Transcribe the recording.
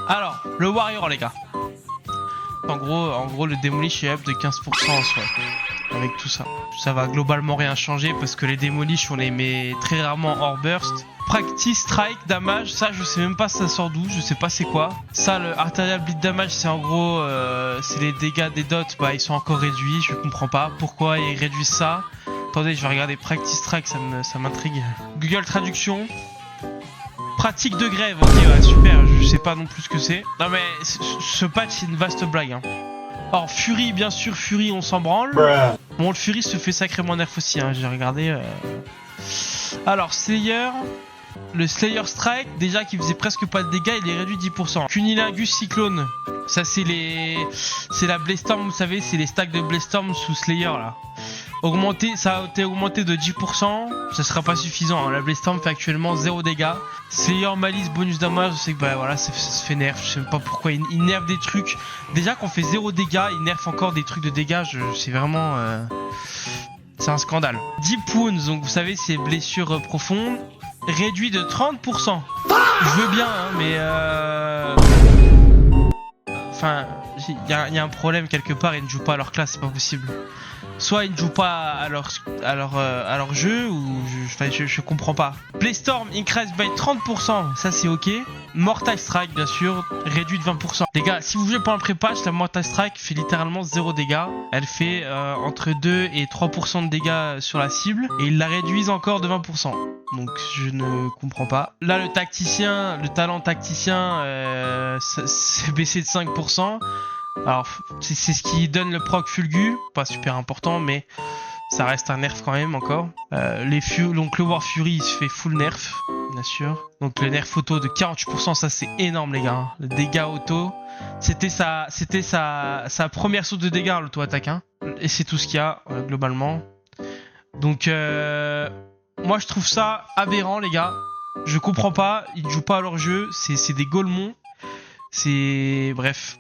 Alors, le Warrior, les gars. En gros, le Demolish est up de 15% en soi. Avec tout ça. Ça va globalement rien changer parce que les Demolish, on les met très rarement hors burst. Practice, strike, damage, ça je sais même pas ça sort d'où, je sais pas c'est quoi. Ça, le arterial bleed damage, c'est en gros, c'est les dégâts des dots, bah ils sont encore réduits, je comprends pas pourquoi ils réduisent ça. Attendez, je vais regarder practice strike, ça m'intrigue. Google traduction. Pratique de grève, ok, ouais, super, je sais pas non plus ce que c'est. Non mais ce patch c'est une vaste blague. Hein. Or, Fury, bien sûr, Fury, on s'en branle. Bon, le Fury se fait sacrément nerf aussi, hein, j'ai regardé. Alors, Slayer, le Slayer Strike, déjà qui faisait presque pas de dégâts, il est réduit 10%. Cunilingus Cyclone, ça c'est la Blaze-Storm, vous savez, c'est les stacks de Blaze-Storm sous Slayer là. Augmenté, ça a été augmenté de 10%, ça sera pas suffisant, hein. La Blaze-Storm fait actuellement 0 dégâts. Slayer Malice bonus damage, je sais que bah voilà, ça se fait nerf, je sais pas pourquoi il nerf des trucs. Déjà qu'on fait 0 dégâts, il nerf encore des trucs de dégâts, c'est vraiment... c'est un scandale. Deep Wounds, donc vous savez, c'est blessures profondes, réduit de 30%. Je veux bien, hein, mais enfin, il y a un problème quelque part, ils ne jouent pas à leur classe, c'est pas possible. Soit ils ne jouent pas à leur jeu, ou je comprends pas. Playstorm increase by 30%, ça c'est ok. Mortal Strike, bien sûr, réduit de 20%. Les gars, si vous jouez pas en pré-patch, la Mortal Strike fait littéralement 0 dégâts. Elle fait entre 2 et 3% de dégâts sur la cible, et ils la réduisent encore de 20%. Donc je ne comprends pas. Là, le tacticien, le talent tacticien, c'est baissé de 5%. Alors, c'est ce qui donne le proc Fulgu, pas super important, mais ça reste un nerf quand même encore. Donc le War Fury, il se fait full nerf, bien sûr. Donc le nerf auto de 48%, ça c'est énorme les gars. Le dégât auto, c'était sa première saut de dégâts, l'auto-attaque. Hein. Et c'est tout ce qu'il y a, globalement. Donc, moi je trouve ça aberrant les gars. Je comprends pas, ils ne jouent pas à leur jeu, c'est des golemons. C'est... Bref.